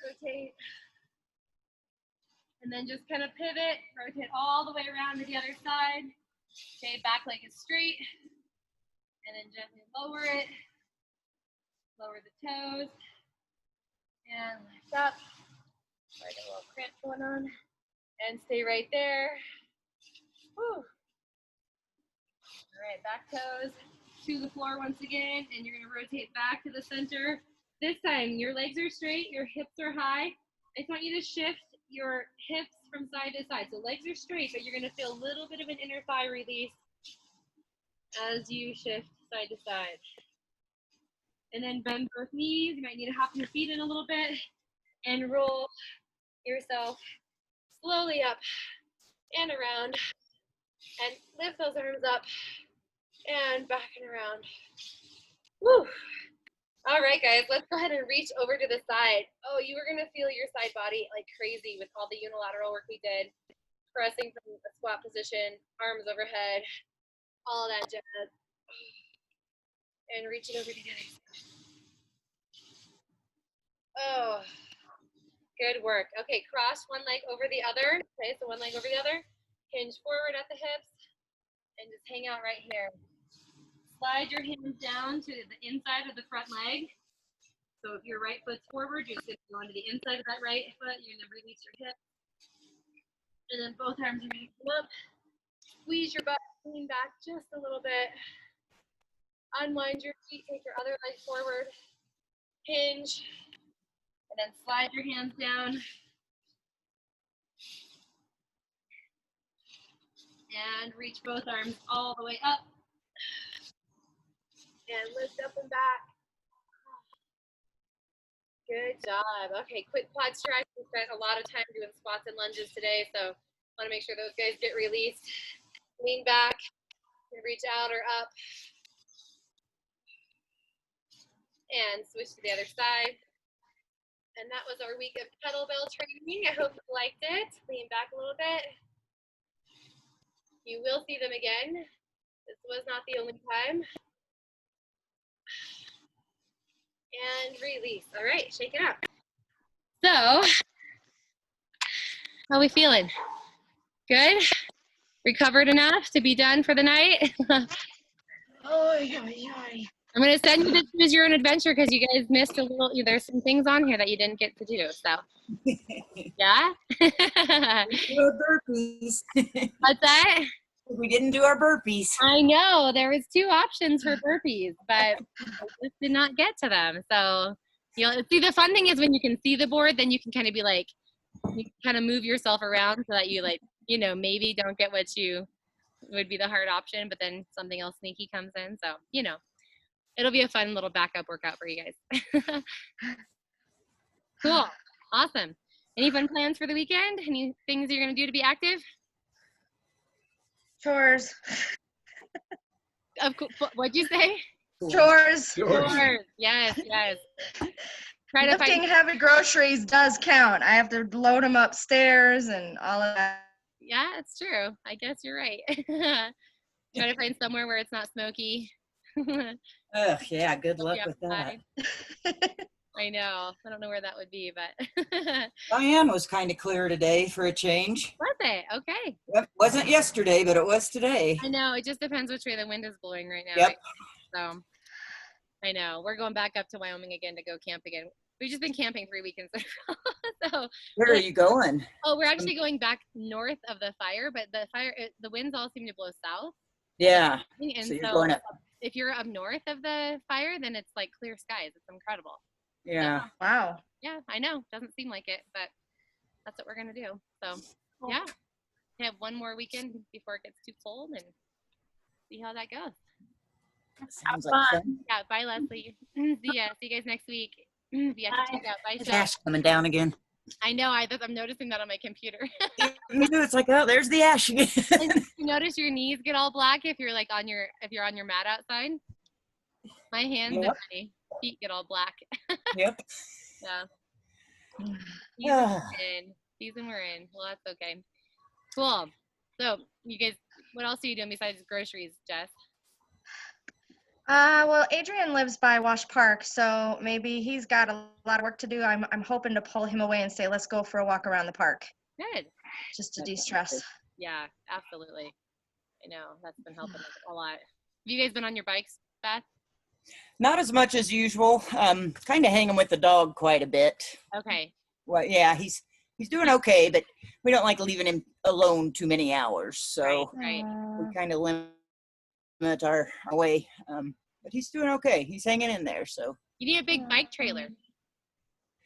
Rotate. And then just kind of pivot, rotate all the way around to the other side. Okay, back leg is straight. And then gently lower it. Lower the toes. And lift up. Sorry, I got a little cramp going on. And stay right there. Whew. All right, back toes to the floor once again. And you're gonna rotate back to the center. This time, your legs are straight, your hips are high. I just want you to shift your hips from side to side. So legs are straight, but you're gonna feel a little bit of an inner thigh release as you shift side to side. And then bend both knees. You might need to hop your feet in a little bit and roll yourself slowly up and around. And lift those arms up and back and around. Woo. All right, guys, let's go ahead and reach over to the side. Oh, you were gonna feel your side body like crazy with all the unilateral work we did. Pressing from a squat position, arms overhead, all that jazz. And reach it over to the other side. Oh, good work. Okay, cross one leg over the other. Okay, so one leg over the other. Hinge forward at the hips and just hang out right here. Slide your hands down to the inside of the front leg. So if your right foot's forward, you're just going to go into the inside of that right foot. You're going to release your hip. And then both arms are going to come up. Squeeze your butt, lean back just a little bit. Unwind your feet, take your other leg forward. Hinge. And then slide your hands down. And reach both arms all the way up. And lift up and back. Good job. Okay, quick quad stretch. We spent a lot of time doing squats and lunges today, so want to make sure those guys get released. Lean back and reach out or up. And switch to the other side. And that was our week of kettlebell training. I hope you liked it. Lean back a little bit. You will see them again. This was not the only time. And release. All right, shake it out. So, how are we feeling? Good? Recovered enough to be done for the night? I'm going to send you to choose your own adventure because you guys missed a little, there's some things on here that you didn't get to do, so. Yeah? Burpees. What's that? We didn't do our burpees. I know, there was 2 options for burpees, but I just did not get to them. So, see, the fun thing is when you can see the board, then you can kind of be like, you can kind of move yourself around so that you maybe don't get what you would be the hard option, but then something else sneaky comes in. So, it'll be a fun little backup workout for you guys. Cool. Awesome. Any fun plans for the weekend? Any things you're going to do to be active? Chores. What'd you say? Chores. Chores. Yes. Try to Lifting find. heavy groceries does count. I have to load them upstairs and all of that. Yeah, it's true. I guess you're right. Try to find somewhere where it's not smoky. Ugh, yeah, good luck Yeah, with that. I know. I don't know where that would be, but Diane was kind of clear today for a change. was it? Okay. Yep. Wasn't yesterday, but it was today. I know. It just depends which way the wind is blowing right now. Yep. So I know. We're going back up to Wyoming again to go camp again. We've just been camping 3 weekends in a row. So Where are you going? oh, we're actually going back north of the fire, but the winds all seem to blow south. Yeah. And So you're going up. if you're up north of the fire, then it's like clear skies. It's incredible. Yeah. Wow. Yeah, I know. Doesn't seem like it, but that's what we're gonna do. So yeah, we have one more weekend before it gets too cold and see how that goes. Sounds like fun. Yeah, bye Leslie. See ya. See you guys next week. You have to check out. Bye, Is Sean. ash coming down again? I know. I'm noticing that on my computer. Me too. It's like, oh, there's the ash again. And you notice your knees get all black if you're like on your mat outside. My hands and Yep. my feet get all black. Yep. Yeah. Season we're in. Well, that's okay. Cool. So you guys, what else are you doing besides groceries, Jess? Well, Adrian lives by Wash Park, so maybe he's got a lot of work to do. I'm hoping to pull him away and say, let's go for a walk around the park, Good. just to de-stress. Yeah, absolutely. I know that's been helping us a lot. Have you guys been on your bikes, Beth? Not as much as usual. Kind of hanging with the dog quite a bit. Okay. Well, yeah, he's doing okay, but we don't like leaving him alone too many hours. So Right. we kind of limit our way. But he's doing okay. He's hanging in there. So You need a big bike trailer.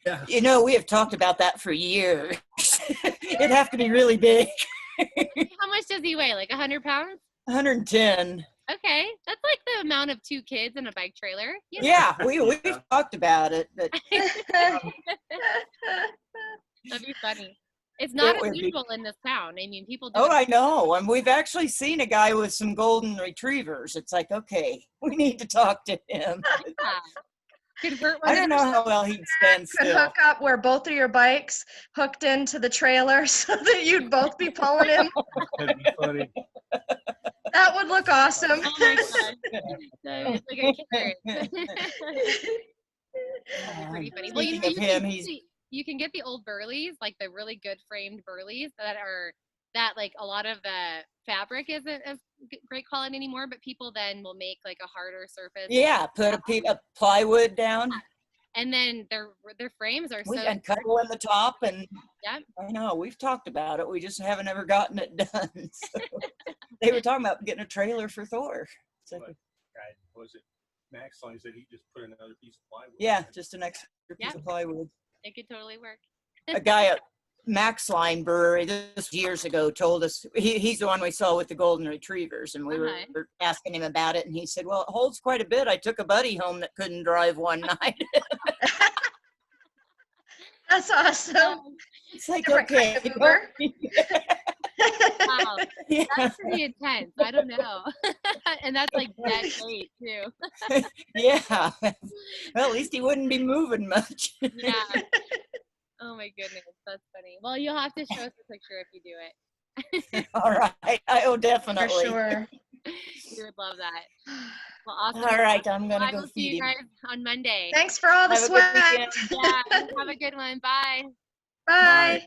Yeah. you know, we have talked about that for years. It'd have to be really big. How much does he weigh? Like 100 pounds? 110. Okay, that's like the amount of 2 kids in a bike trailer. You know? Yeah, we've talked about it, but That'd be funny. It's not It would be. unusual in this town. I mean, people do. oh, it. I know. And we've actually seen a guy with some golden retrievers. It's like, okay, we need to talk to him. Yeah. Convert one I of don't those- know how well he'd stand Could still. hook up where both of your bikes hooked into the trailer so that you'd both be pulling him. That'd be funny. That would look awesome. Oh my god. It's like a carrot. Pretty funny. Well, you know, Speaking of him, he's you can get the old burleys, like the really good framed burleys that like a lot of the fabric isn't as great quality anymore, but people then will make like a harder surface. yeah, put a plywood down. And then their frames are so And Kettle in the top, and Yep. I know we've talked about it. We just haven't ever gotten it done. So, they were talking about getting a trailer for Thor. So, But guy, was it Max Line said he just put another piece of plywood? yeah, just an extra piece Yep. of plywood. it could totally work. A guy at Max Line Brewery this years ago told us he's the one we saw with the golden retrievers, and we Uh-huh. were asking him about it, and he said, "Well, it holds quite a bit. I took a buddy home that couldn't drive one night." That's awesome. It's like, Different okay, kind of Uber. Wow. yeah, That's pretty intense. I don't know. And that's like dead weight too. yeah. Well, at least he wouldn't be moving much. Yeah. Oh my goodness. That's funny. Well, you'll have to show us a picture if you do it. All right, For definitely. sure. We would love that. Well, awesome. All right, I'm I gonna go will see feed you him. guys on Monday. Thanks for all the Have a good sweat. weekend. Yeah. Have a good one. Bye. Bye.